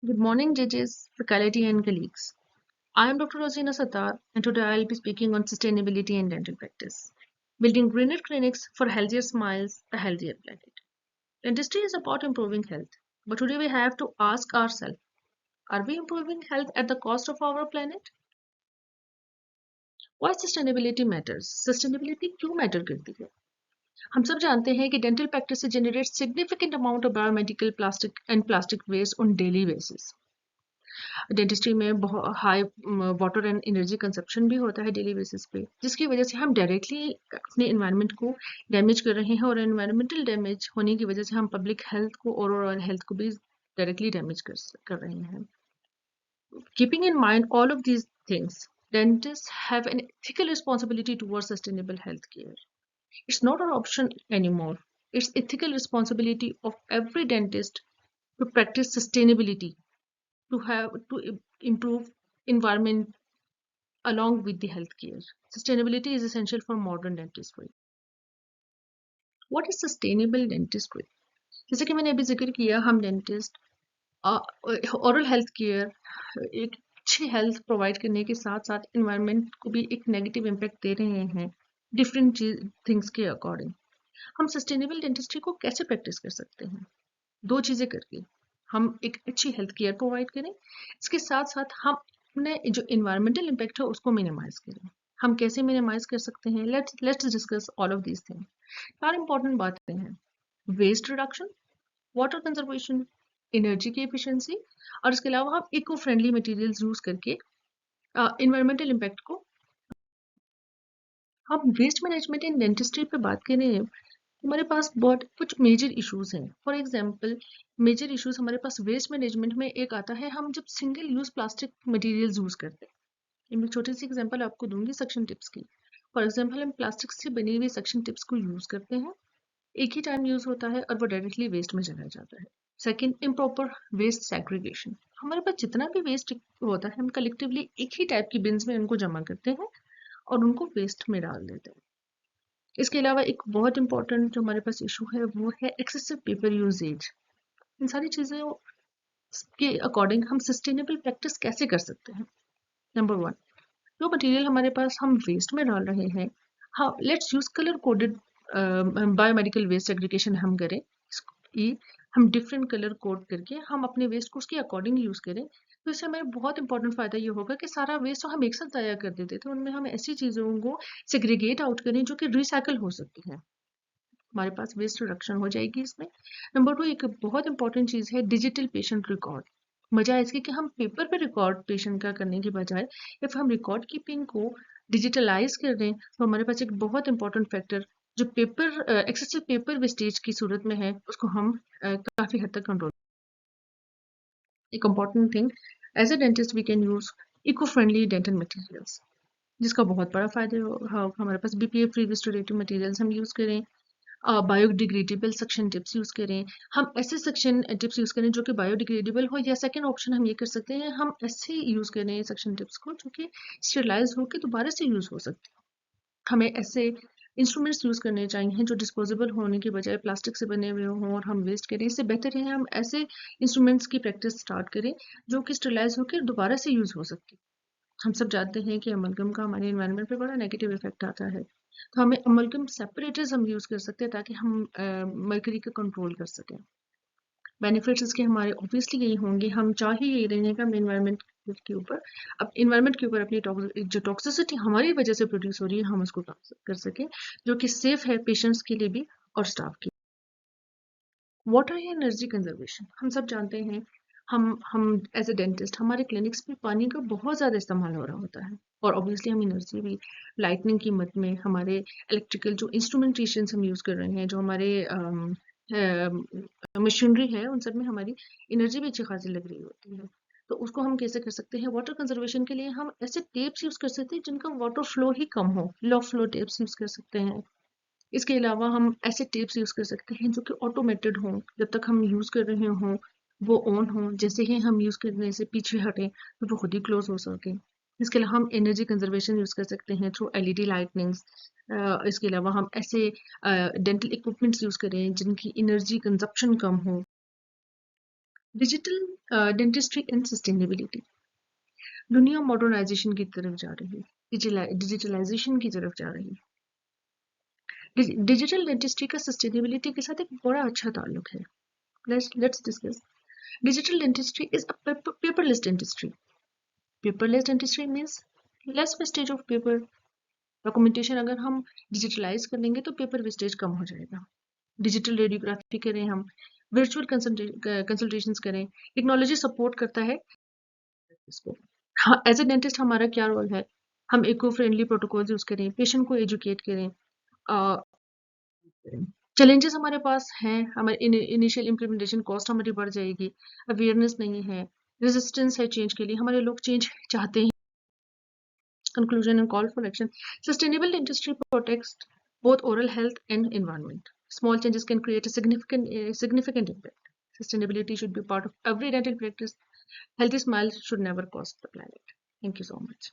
Good morning, judges, faculty, and colleagues. I am Dr. Rosina Sattar, and today I will be speaking on sustainability in dental practice. Building greener clinics for healthier smiles, a healthier planet. Dentistry is about improving health, but today we have to ask ourselves, are we improving health at the cost of our planet? Why sustainability matters? Sustainability क्यों matter करती है? हम सब जानते हैं कि dental practice generate significant amount of biomedical plastic and plastic waste on daily basis. Dentistry में बहुत high water and energy consumption भी होता है डेली बेसिस पे, जिसकी वजह से हम डायरेक्टली अपने एनवायरनमेंट को डैमेज कर रहे हैं और एनवायरमेंटल डैमेज होने की वजह से हम पब्लिक हेल्थ को और ओवरऑल हेल्थ को भी डायरेक्टली डैमेज कर रहे हैं. Keeping in mind all of these things, dentists have an ethical responsibility towards sustainable health care. It's not an option anymore. It's ethical responsibility of every dentist to practice sustainability, to improve environment along with the healthcare. Sustainability is essential for modern dentistry. What is sustainable dentistry? जैसे कि मैंने अभी जिक्र किया, हम dentist oral health care एक अच्छी health provide करने के साथ साथ इन्वायरमेंट को भी एक नेगेटिव इम्पैक्ट दे रहे हैं डिफरेंट थिंग्स के अकॉर्डिंग. हम सस्टेनेबल डेंटिस्ट्री को कैसे प्रैक्टिस कर सकते हैं? दो चीज़ें करके हम एक अच्छी हेल्थ केयर प्रोवाइड करें, इसके साथ साथ हम अपने जो इन्वायरमेंटल इम्पैक्ट है उसको मिनिमाइज करें. हम कैसे मिनिमाइज कर सकते हैं? Let's discuss all of these thing. चार इंपॉर्टेंट बातें हैं: waste reduction, water conservation, energy की एफिशिएंसी, और इसके अलावा हम इको फ्रेंडली मटेरियल्स यूज करके इन्वायरमेंटल इम्पैक्ट को. हम वेस्ट मैनेजमेंट इन डेंटिस्ट्री पे बात करें, हमारे पास बहुत कुछ मेजर इश्यूज हैं. फॉर एग्जांपल, मेजर इश्यूज हमारे पास वेस्ट मैनेजमेंट में एक आता है, हम जब single use plastic materials use करते हैं. मैं छोटी सी एग्जांपल आपको दूंगी सक्शन टिप्स की. फॉर एग्जांपल, हम प्लास्टिक से बनी हुई सक्शन टिप्स को यूज करते हैं, एक ही टाइम यूज होता है और वो डायरेक्टली वेस्ट में चला जाता है. Second, improper waste segregation. हमारे पास जितना भी वेस्ट होता है, हम कलेक्टिवली एक ही टाइप की बिन्स में उनको जमा करते हैं और उनको वेस्ट में डाल देते हैं. इसके अलावा एक बहुत इंपॉर्टेंट जो हमारे पास इशू है वो है एक्सेसिव पेपर यूजेज. इन सारी चीज़ों के अकॉर्डिंग हम सस्टेनेबल प्रैक्टिस कैसे कर सकते हैं? नंबर वन, जो मटेरियल हमारे पास हम वेस्ट में डाल रहे हैं, हाँ, let's use colour coded biomedical waste segregation हम करें. हम डिफरेंट कलर कोड करके हम अपने वेस्ट को उसके अकॉर्डिंग यूज करें, तो इससे हमें बहुत इंपॉर्टेंट फायदा ये होगा कि सारा वेस्ट तो हम एक साथ ज़ाया कर देते थे, उनमें हम ऐसी चीज़ों को सेग्रीगेट आउट करें जो कि रिसाइकल हो सकती है. हमारे पास वेस्ट रिडक्शन हो जाएगी इसमें. नंबर टू, एक बहुत इंपॉर्टेंट चीज़ है डिजिटल पेशेंट रिकॉर्ड. मजा इसकी कि हम पेपर पे रिकॉर्ड पेशेंट का करने की बजाय इफ हम रिकॉर्ड कीपिंग को डिजिटलाइज कर दें, तो हमारे पास एक बहुत इंपॉर्टेंट फैक्टर जो पेपर एक्सेसिव पेपर वेस्टेज की सूरत में है उसको हम काफ़ी हद तक कंट्रोल. एक important thing, as a dentist we can use eco friendly dental materials, जिसका बहुत बड़ा फायदा होगा. हमारे पास BPA फ्री रिस्टोरेटिव मटेरियल्स हम यूज़ करें, बायोडिग्रेडेबल सक्शन टिप्स यूज़ करें. हम ऐसे सक्शन टिप्स यूज़ करें जो कि बायोडिग्रेडेबल हो, या सेकेंड ऑप्शन हम ये कर सकते हैं, हम ऐसे यूज़ करें सक्शन टिप्स को जो कि स्टेरलाइज होकर दोबारा से यूज़ हो सकते हैं. हमें ऐसे इंस्ट्रूमेंट्स यूज़ करने चाहिए जो डिस्पोजेबल होने के बजाय प्लास्टिक से बने हुए हों और हम वेस्ट करें. इससे बेहतर है हम ऐसे इंस्ट्रूमेंट्स की प्रैक्टिस स्टार्ट करें जो कि स्टेरलाइज होकर दोबारा से यूज़ हो सकती है. हम सब जानते हैं कि अमलगम का हमारे एनवायरनमेंट पे बड़ा नेगेटिव इफेक्ट आता है, तो हमें अमलगम सेपरेटर्स हम यूज़ कर सकते हैं ताकि हम मर्करी को कंट्रोल कर सकें. बेनिफिट्स इसके हमारे ऑब्वियसली यही होंगे, हम चाह ही यही रहे हैं कि हम इन्वायरमेंट के ऊपर अब इन्वायरमेंट के ऊपर अपनी जो टॉक्सिसिटी हमारी वजह से प्रोड्यूस हो रही है हम उसको कर सकें, जो कि सेफ है पेशेंट्स के लिए भी और स्टाफ के. वाटर या एनर्जी कंजर्वेशन, हम सब जानते हैं, हम एज ए डेंटिस्ट हमारे क्लिनिक्स में पानी का बहुत ज़्यादा इस्तेमाल हो रहा होता है और ऑब्वियसली हम एनर्जी भी लाइटनिंग की मद में हमारे इलेक्ट्रिकल जो इंस्ट्रूमेंटेशन हम यूज़ कर रहे हैं, जो हमारे मशीनरी है, उन सब में हमारी एनर्जी भी अच्छी खासी लग रही होती है. तो उसको हम कैसे कर सकते हैं? वाटर कंजर्वेशन के लिए हम ऐसे टेप्स यूज़ कर सकते हैं जिनका वाटर फ्लो ही कम हो, लो फ्लो टेप्स यूज़ कर सकते हैं. इसके अलावा हम ऐसे टेप्स यूज़ कर सकते हैं जो कि ऑटोमेटेड हों, जब तक हम यूज़ कर रहे हों वो ऑन हो, जैसे ही हम यूज़ करने से पीछे हटें तो वो खुद ही क्लोज हो सके. इसके अलावा हम एनर्जी कंजर्वेशन यूज़ कर सकते हैं थ्रू LED लाइटनिंग्स. इसके अलावा हम ऐसे डेंटल इक्विपमेंट्स यूज़ करें जिनकी एनर्जी कंजप्शन कम हो. Digital dentistry and sustainability. दुनिया मॉडर्नाइजेशन की तरफ जा रही है, डिजिटलाइजेशन की तरफ जा रही है। डिजिटल डेंटिस्ट्री का सस्टेनेबिलिटी के साथ एक बड़ा अच्छा ताल्लुक है। Let's discuss. Digital dentistry is a paperless dentistry. Paperless dentistry means less wastage of paper. Documentation अगर हम डिजिटलाइज कर लेंगे तो पेपर वेस्टेज कम हो जाएगा। डिजिटल रेडियोग्राफी करें हम, वर्चुअल कंसल्टेशंस करें, टेक्नोलॉजी सपोर्ट करता है इसको। हाँ, एज ए डेंटिस्ट हमारा क्या रोल है? हम इको फ्रेंडली प्रोटोकॉल यूज करें, पेशेंट को एजुकेट करें। चैलेंजेस हमारे पास हैं, हमारे इनिशियल इम्प्लीमेंटेशन कॉस्ट हमारी बढ़ जाएगी, अवेयरनेस नहीं है, रेजिस्टेंस है चेंज के लिए, हमारे लोग चेंज चाहते हैं। Conclusion and call for action. Sustainable dentistry protects both oral health and environment. Small changes can create a significant impact. Sustainability should be part of every dental practice. Healthy smiles should never cost the planet. Thank you so much.